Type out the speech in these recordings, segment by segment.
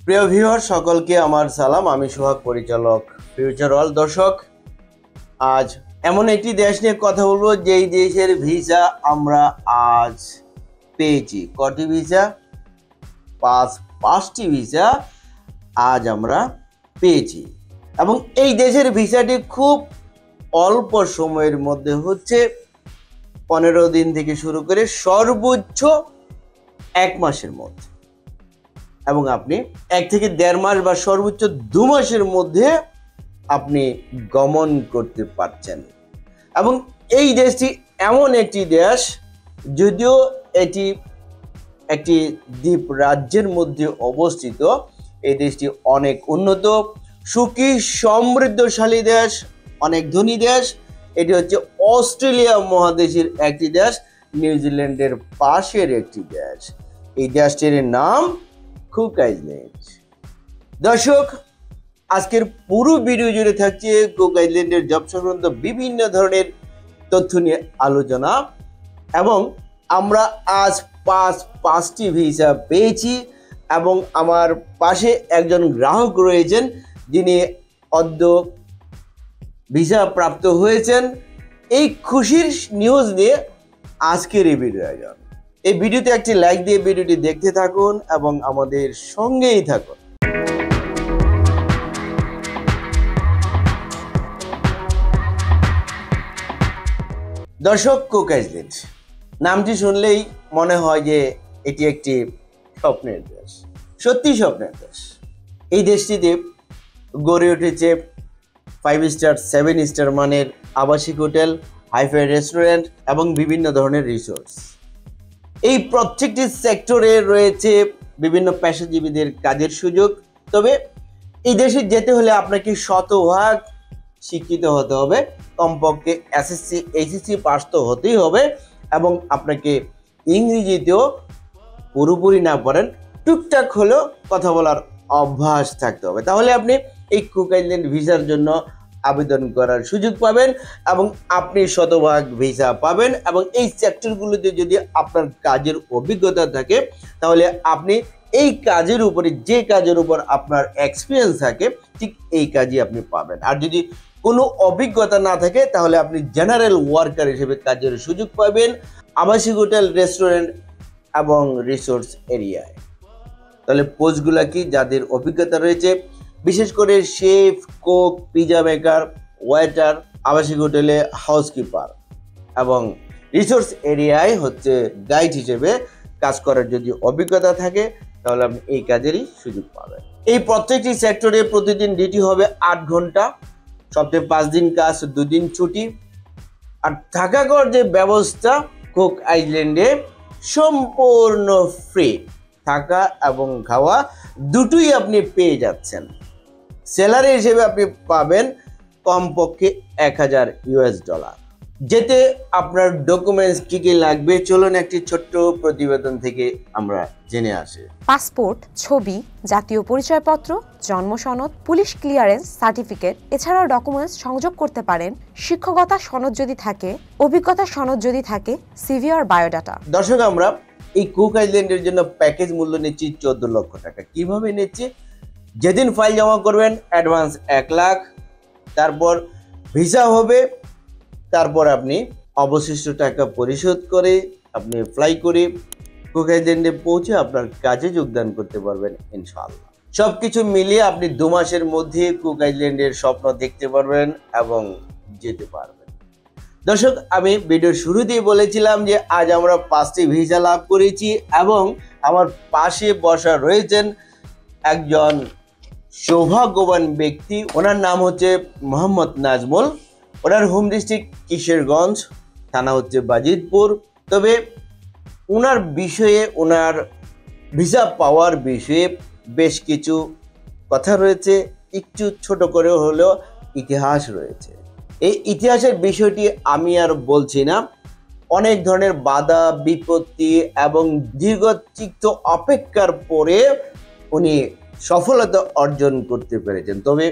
প্রিয় ভিউয়ার সকলকে আমার সালাম। আমি সোহাগ, পরিচালক ফিউচার ওয়ার্ল্ড। দর্শক, আজ এমন একটি দেশ নিয়ে কথা বলবো যেই দেশের ভিসা আমরা আজ পেয়েছি। কটি ভিসা? পাঁচটি ভিসা আজ আমরা পেয়েছি এবং এই দেশের ভিসাটি খুব অল্প সময়ের মধ্যে হচ্ছে 15 দিন থেকে শুরু করে সর্বোচ্চ 1 মাসের মধ্যে, এবং আপনি 1 থেকে 1.5 মাস বা সর্বোচ্চ 2 মাসের মধ্যে আপনি গমন করতে পারছেন। এবং এই দেশটি এমন একটি দেশ, যদিও এটি একটি দ্বীপ রাজ্যের মধ্যে অবস্থিত, এই দেশটি অনেক উন্নত, সুখী, সমৃদ্ধশালী দেশ, অনেক ধনী দেশ। এটি হচ্ছে অস্ট্রেলিয়া মহাদেশের একটি দেশ, নিউজিল্যান্ডের পাশের একটি দেশ। এই দেশটির নাম কুক আইল্যান্ড। দর্শক, আজকের পুরো ভিডিও জুড়ে থাকছে কুক আইল্যান্ডের জব সংক্রান্ত বিভিন্ন ধরনের তথ্য নিয়ে আলোচনা, এবং আমরা আজ পাঁচটি ভিসা পেয়েছি এবং আমার পাশে একজন গ্রাহক রয়েছেন যিনি অদ্য ভিসা প্রাপ্ত হয়েছেন। এই খুশির নিউজ নিয়ে আজকের এই ভিডিও আয়োজন। এই ভিডিওতে একটি লাইক দিয়ে ভিডিওটি দেখতে থাকুন এবং আমাদের সঙ্গেই থাকুন। দর্শক, কুক আইল্যান্ড নামটি শুনলেই মনে হয় যে এটি একটি স্বপ্নের দেশ। সত্যি স্বপ্নের দেশ। এই দেশটিতে গড়ে উঠেছে 5 স্টার 7 স্টার মানের আবাসিক হোটেল, হাইফাই রেস্টুরেন্ট এবং বিভিন্ন ধরনের রিসোর্টস। এই প্রত্যেকটি সেক্টরে রয়েছে বিভিন্ন পেশাজীবীদের কাজের সুযোগ। তবে এই দেশে যেতে হলে আপনাকে শতভাগ শিক্ষিত হতে হবে, কমপক্ষে এসএসসি এইচএসসি পাস তো হতেই হবে, এবং আপনাকে ইংরেজিতেও পুরোপুরি না পারেন, টুকটাক হলেও কথা বলার অভ্যাস থাকতে হবে। তাহলে আপনি এই কুক আইল্যান্ড ভিসার জন্য আবেদন করার সুযোগ পাবেন এবং আপনি শতভাগ ভিসা পাবেন। এবং এই সেক্টরগুলোতে যদি আপনার কাজের অভিজ্ঞতা থাকে, তাহলে আপনি এই কাজের উপরে, যে কাজের উপর আপনার এক্সপিরিয়েন্স থাকে, ঠিক এই কাজই আপনি পাবেন। আর যদি কোনো অভিজ্ঞতা না থাকে, তাহলে আপনি জেনারেল ওয়ার্কার হিসেবে কাজের সুযোগ পাবেন আবাসিক হোটেল, রেস্টুরেন্ট এবং রিসোর্টস এরিয়ায়। তাহলে পোস্টগুলো কি? যাদের অভিজ্ঞতা রয়েছে, বিশেষ করে chef, Coke, pizza maker, waiter, আবাসিক হোটেলে হাউসকিপার এবং রিসোর্স এরিয়ায় হচ্ছে গাইড হিসেবে কাজ করার যদি অভিজ্ঞতা থাকে, তাহলে আপনি এই কাজেরই সুযোগ পাবেন। এই প্রত্যেকটি সেক্টরে প্রতিদিন ডিউটি হবে 8 ঘন্টা, সপ্তাহে 5 দিন কাজ, 2 দিন ছুটি। আর থাকা করার যে ব্যবস্থা কুক আইল্যান্ডে সম্পূর্ণ ফ্রি। থাকা এবং খাওয়া দুটোই আপনি পেয়ে যাচ্ছেন। স্যালারি হিসেবে আপনি পাবেন কমপক্ষে $1000। যেতে আপনার ডকুমেন্টস কি কি লাগবে, চলুন একটি ছোট্ট প্রতিবেদন থেকে আমরা জেনে আসি। পাসপোর্ট, ছবি, জাতীয় পরিচয়পত্র, জন্ম সনদ, পুলিশ ক্লিয়ারেন্স সার্টিফিকেট, এছাড়াও ডকুমেন্টস সংযোগ করতে পারেন শিক্ষকতা সনদ যদি থাকে, অভিজ্ঞতা সনদ যদি থাকে, সিভি আর বায়োডাটা। দর্শক, আমরা এই কুক আইল্যান্ডের জন্য প্যাকেজ মূল্য নিচ্ছি 14 লক্ষ টাকা। কিভাবে নিচ্ছি? যেদিন ফাইল জমা করবেন অ্যাডভান্স 1 লাখ, তারপর ভিসা হবে, তারপর আপনি অবশিষ্ট টাকা পরিশোধ করে আপনি ফ্লাই করে কুক আইল্যান্ডে পৌঁছে আপনার কাজে যোগদান করতে পারবেন ইনশাআল্লাহ। সবকিছু মিলিয়ে আপনি 2 মাসের মধ্যে কুক আইল্যান্ডের স্বপ্ন দেখতে পারবেন এবং যেতে পারবেন। দর্শক, আমি ভিডিওর শুরুতেই বলেছিলাম যে আজ আমরা 5টি ভিসা লাভ করেছি এবং আমার পাশে বসা রয়েছেন একজন সৌভাগ্যবান ব্যক্তি। ওনার নাম হচ্ছে মোহাম্মদ নাজমুল। ওনার হোম ডিস্ট্রিক্ট কিশোরগঞ্জ, থানা হচ্ছে বাজিতপুর। তবে ওনার বিষয়ে, ওনার ভিসা পাওয়ার বিষয়ে বেশ কিছু কথা রয়েছে, একটু ছোট করে হলেও ইতিহাস রয়েছে। এই ইতিহাসের বিষয়টি আমি আর বলছি না। অনেক ধরনের বাধা বিপত্তি এবং দীর্ঘচিত্ত অপেক্ষার পরে উনি সফলতা অর্জন করতে পেরেছেন। তবে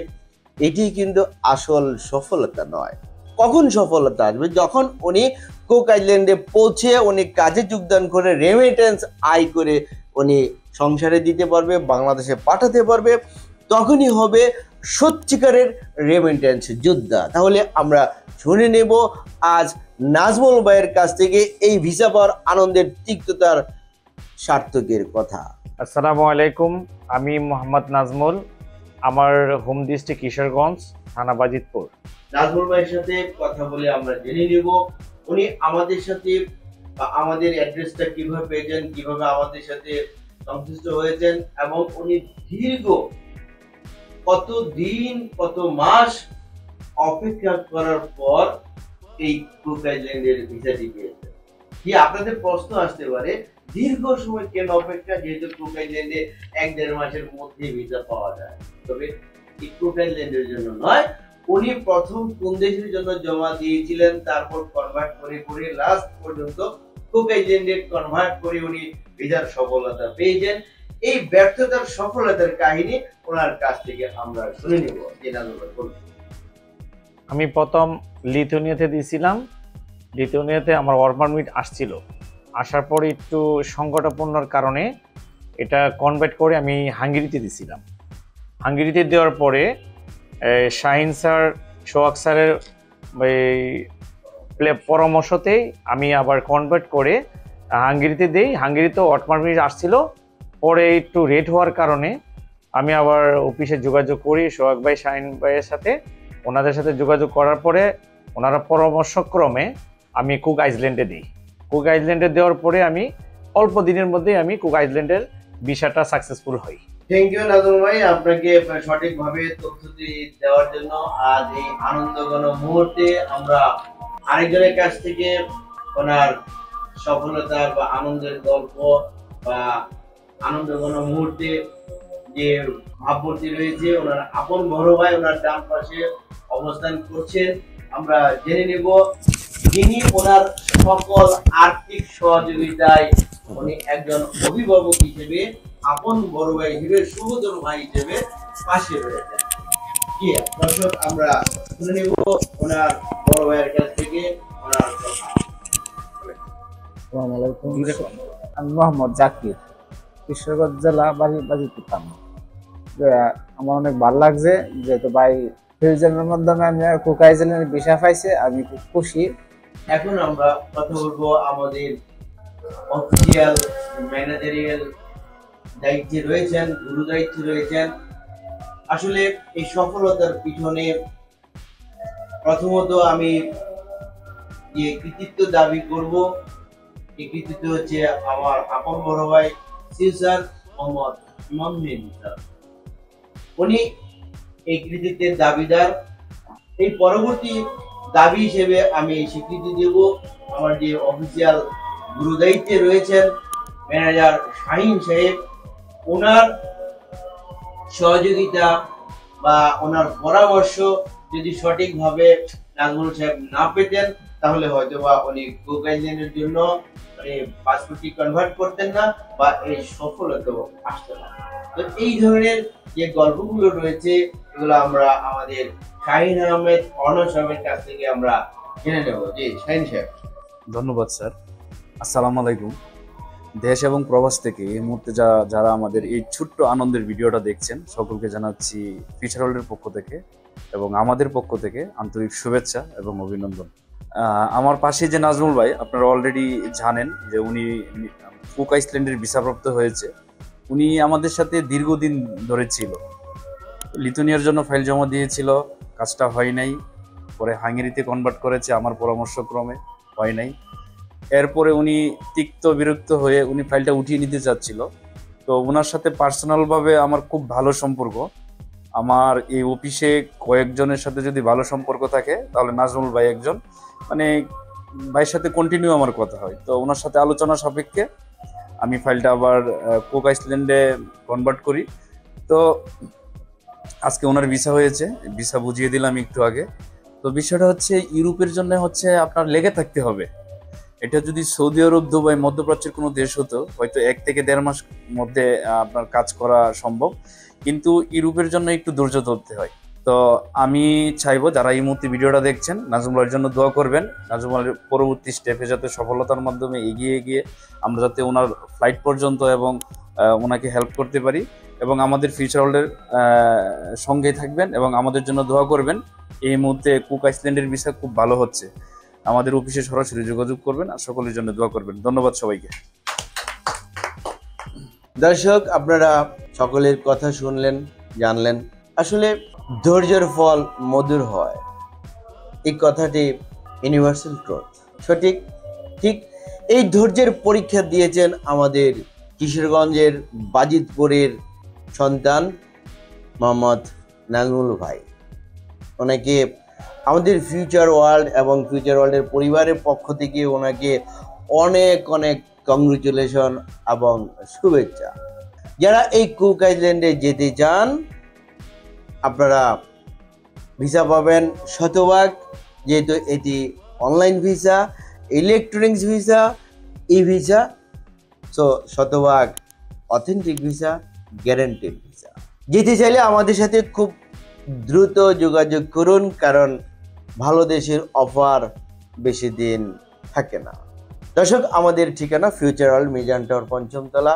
এটি কিন্তু আসল সফলতা নয়। কখন সফলতা আসবে? যখন উনি কুক আইল্যান্ডে পৌঁছে উনি কাজে যোগদান করে রেমিটেন্স আয় করে উনি সংসারে দিতে পারবে, বাংলাদেশে পাঠাতে পারবে, তখনই হবে সত্যিকারের রেমিটেন্স যোদ্ধা। তাহলে আমরা শুনে নেব আজ নাজমুল ভাইয়ের কাছ থেকে এই ভিসা পাওয়ার আনন্দের তিক্ততার সার্থকের কথা। আসসালামু আলাইকুম, আমি মোহাম্মদ নাজমুল। আমার হোম ডিস্ট্রিক্ট কিশোরগঞ্জ, থানা বাজিতপুর। নাজমুল ভাইয়ের সাথে কথা বলে আমরা জেনে নেব উনি আমাদের সাথে বা আমাদের অ্যাড্রেসটা কিভাবে পেয়েছেন, কিভাবে আমাদের সাথে সংশ্লিষ্ট হয়েছেন, এবং উনি দীর্ঘ কত দিন কত মাস অপেক্ষা করার পর এই কুক আইল্যান্ডের ভিসাটি পেয়েছেন। কি আপনাদের প্রশ্ন আসতে পারে, দীর্ঘ সময় কেন অপেক্ষা, যেহেতু কুক আইল্যান্ডে 1-1.5 মাসের মধ্যে ভিসা পাওয়া যায়। তবে এই কুক আইল্যান্ডের জন্য নয়, উনি প্রথম কোন দেশের জন্য জমা দিয়েছিলেন, তারপর কনভার্ট করে করে লাস্ট পর্যন্ত কুক আইল্যান্ডে কনভার্ট করে উনি ভিসার সফলতা পেয়েছেন। এই ব্যর্থতার সফলতার কাহিনী ওনার কাছ থেকে আমরা শুনে নেব। আমি প্রথম লিথুনিয়াতে দিয়েছিলাম। লিথুনিয়াতে আমার ওয়ার্ক পারমিট আসছিল, আসার পরে একটু সংকটাপন্নর কারণে এটা কনভার্ট করে আমি হাঙ্গেরিতে দিয়েছিলাম। হাঙ্গেরিতে দেওয়ার পরে শাহিন স্যার, সোহাগ স্যারের পরামর্শতেই আমি আবার কনভার্ট করে হাঙ্গেরিতে দিই। হাঙ্গেরিতে ওয়ার্ক পারমিট আসছিল, পরে একটু রেট হওয়ার কারণে আমি আবার অফিসে যোগাযোগ করি সোহাগ ভাই, শাহিন ভাইয়ের সাথে। ওনাদের সাথে যোগাযোগ করার পরে ওনারা পরামর্শক্রমে আমি কুক আইল্যান্ডে দিই। কুক আইল্যান্ডে দেওয়ার পরে আমি অল্প দিনের মধ্যেই আমি কুক আইল্যান্ডের ভিসাটা সাকসেসফুল হই। থ্যাংক ইউ নাজমুল ভাই, আপনাকে সঠিকভাবে তথ্যটি দেওয়ার জন্য। আজ এই আনন্দঘন মুহূর্তে আমরা আরেকজনের কাছ থেকে ওনার সফলতার বা আনন্দের গল্প বা আনন্দঘন মুহূর্তে যে ভাবমূর্তি রয়েছে, ওনার আপন বড় ভাই ওনার ডান পাশে অবস্থান করছেন। আমরা জেনে নেব যিনি ওনার সকল আর্থিক সহযোগিতায় উনি একজন অভিভাবক হিসেবে, আপন বড় ভাই হিসেবে, সুবোধর ভাই হিসেবে পাশে রয়েছেন। কি দর্শক, আমরা শুনে নেব ওনার বড় ভাইয়ের কাছ থেকে ওনার কথা। আসসালামু আলাইকুম। আমি মোহাম্মদ জাকির, কিশোরগঞ্জ জেলা বাজিতপুর থানা। আমার অনেক ভালো লাগছে, যেহেতু ভাই ফিউশনের মাধ্যমে আমি কুক আইল্যান্ডের ভিসা পাইছে, আমি খুব খুশি। এখন আমরা কথা বলবো আমাদের অফিসিয়াল ম্যানেজারিয়াল দায়িত্বে রয়েছেন, গুরু দায়িত্বে রয়েছেন। আসলে এই সফলতার পিছনে প্রথমত আমি যে কৃতিত্ব দাবি করব, এই কৃতিত্ব হচ্ছে আমার আপন বড় ভাই স্যার মোহাম্মদ ইমামুদ্দিন স্যার। উনি এই কৃতিত্বের দাবিদার। এই পরবর্তী দাবি হিসেবে আমি স্বীকৃতি দেব আমার যে অফিসিয়াল গুরু দায়িত্বে রয়েছেন ম্যানেজার শাহিন সাহেব। ওনার সহযোগিতা বা ওনার পরামর্শ যদি সঠিকভাবে নাজমুল সাহেব না পেতেন, তাহলে হয়তো বা উনি কুক আইল্যান্ডের জন্য পাসপোর্টটি কনভার্ট করতেন না বা এই সফলতাও আসতো না। তো এই ধরনের যে গল্পগুলো রয়েছে, এগুলো আমরা আমাদের শাহিন আহমেদ অর্ণব সাহেবের কাছ থেকে আমরা জেনে নেব। জি শাহিন সাহেব। ধন্যবাদ স্যার। আসসালামু আলাইকুম। দেশ এবং প্রবাস থেকে এই মুহূর্তে যারা আমাদের এই ছোট্ট আনন্দের ভিডিওটা দেখছেন, সকলকে জানাচ্ছি ফিচার ওয়ার্ল্ডের পক্ষ থেকে এবং আমাদের পক্ষ থেকে আন্তরিক শুভেচ্ছা এবং অভিনন্দন। আমার পাশে যে নাজমুল ভাই, আপনারা অলরেডি জানেন যে উনি কুক আইল্যান্ডের ভিসাপ্রাপ্ত হয়েছে। উনি আমাদের সাথে দীর্ঘদিন ধরে ছিল। লিথুনিয়ার জন্য ফাইল জমা দিয়েছিল, কাজটা হয় নাই। পরে হাঙ্গেরিতে কনভার্ট করেছে আমার পরামর্শক্রমে, হয় নাই। এরপরে উনি তিক্ত বিরক্ত হয়ে উনি ফাইলটা উঠিয়ে নিতে চাচ্ছিল। তো ওনার সাথে পার্সোনালভাবে আমার খুব ভালো সম্পর্ক। আমার এই অফিসে কয়েকজনের সাথে যদি ভালো সম্পর্ক থাকে, তাহলে নাজমুল ভাই একজন, মানে ভাইয়ের সাথে কন্টিনিউ আমার কথা হয়। তো ওনার সাথে আলোচনা সাপেক্ষে আমি ফাইলটা আবার কুক আইল্যান্ডে কনভার্ট করি। তো আজকে ওনার ভিসা হয়েছে, ভিসা বুঝিয়ে দিলাম একটু আগে। তো বিষয়টা হচ্ছে ইউরোপের জন্য হচ্ছে আপনার লেগে থাকতে হবে। এটা যদি সৌদি আরব, দুবাই, মধ্যপ্রাচ্যের কোনো দেশ হতো, হয়তো 1 থেকে 1.5 মাস মধ্যে আপনার কাজ করা সম্ভব, কিন্তু ইউরোপের জন্য একটু ধৈর্য ধরতে হয়। তো আমি চাইবো যারা এই মুহূর্তে ভিডিওটা দেখছেন, নাজমুলের জন্য দোয়া করবেন। নাজমুলের পরবর্তী স্টেপে যাতে সফলতার মাধ্যমে এগিয়ে গিয়ে আমরা যাতে ওনার ফ্লাইট পর্যন্ত এবং ওনাকে হেল্প করতে পারি। এবং আমাদের ফিউচার ওয়ার্ল্ডের সঙ্গে থাকবেন এবং আমাদের জন্য দোয়া করবেন। এই মুহূর্তে কুক আইসল্যান্ডের ভিসা খুব ভালো হচ্ছে, আমাদের অফিসে সরাসরি যোগাযোগ করবেন আর সকলের জন্য দোয়া করবেন। ধন্যবাদ সবাইকে। দর্শক, আপনারা সকলের কথা শুনলেন, জানলেন। আসলে ধৈর্যের ফল মধুর হয়, এই কথাটি ইউনিভার্সাল ট্রুথ। সঠিক, ঠিক এই ধৈর্যের পরীক্ষা দিয়েছেন আমাদের কিশোরগঞ্জের বাজিতপুরের সন্তান মোহাম্মদ নাজমুল ভাই। ওনাকে আমাদের ফিউচার ওয়ার্ল্ড এবং ফিউচার ওয়ার্ল্ডের পরিবারের পক্ষ থেকে ওনাকে অনেক অনেক কংগ্রেচুলেশন এবং শুভেচ্ছা। যারা এই কুক আইল্যান্ডে যেতে চান, আপনারা ভিসা পাবেন শতভাগ, যেহেতু এটি অনলাইন ভিসা, ইলেকট্রনিক্স ভিসা, ই ভিসা, সো শতভাগ অথেন্টিক ভিসা, গ্যারান্টেড ভিসা। যেতে চাইলে আমাদের সাথে খুব দ্রুত যোগাযোগ করুন, কারণ ভালো দেশের অফার বেশি দিন থাকে না। দর্শক, আমাদের ঠিকানা ফিউচার ওয়ার্ল্ড, মিজান টাওয়ার, ৫ম তলা,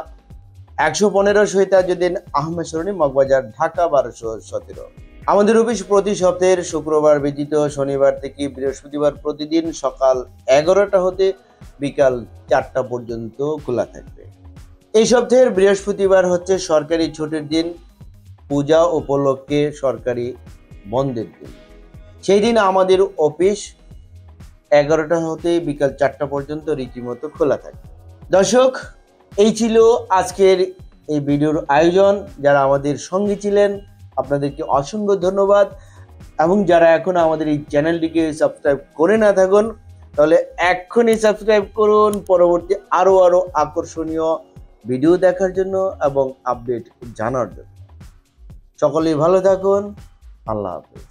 ১১৫ শহীদাজুদ্দিন আহমেদ সরণি, মগবাজার, ঢাকা ১২১৭। আমাদের অফিস প্রতি সপ্তাহের শুক্রবার ব্যতীত শনিবার থেকে বৃহস্পতিবার প্রতিদিন সকাল ১১টা হতে বিকাল ৪টা পর্যন্ত খোলা থাকবে। এই সপ্তাহের বৃহস্পতিবার হচ্ছে সরকারি ছুটির দিন, পূজা উপলক্ষে সরকারি বন্ধের দিন। সেই দিন আমাদের অফিস ১১টা হতে বিকাল ৪টা পর্যন্ত রীতিমতো খোলা থাকে। দর্শক, এই ছিল আজকের এই ভিডিওর আয়োজন। যারা আমাদের সঙ্গে ছিলেন আপনাদেরকে অসংখ্য ধন্যবাদ, এবং যারা এখনো আমাদের এই চ্যানেলটিকে সাবস্ক্রাইব করে না থাকুন, তাহলে এক্ষুনি সাবস্ক্রাইব করুন পরবর্তী আরো আকর্ষণীয় ভিডিও দেখার জন্য এবং আপডেট জানার জন্য। সকলেই ভালো থাকুন। আল্লাহ হাফেজ।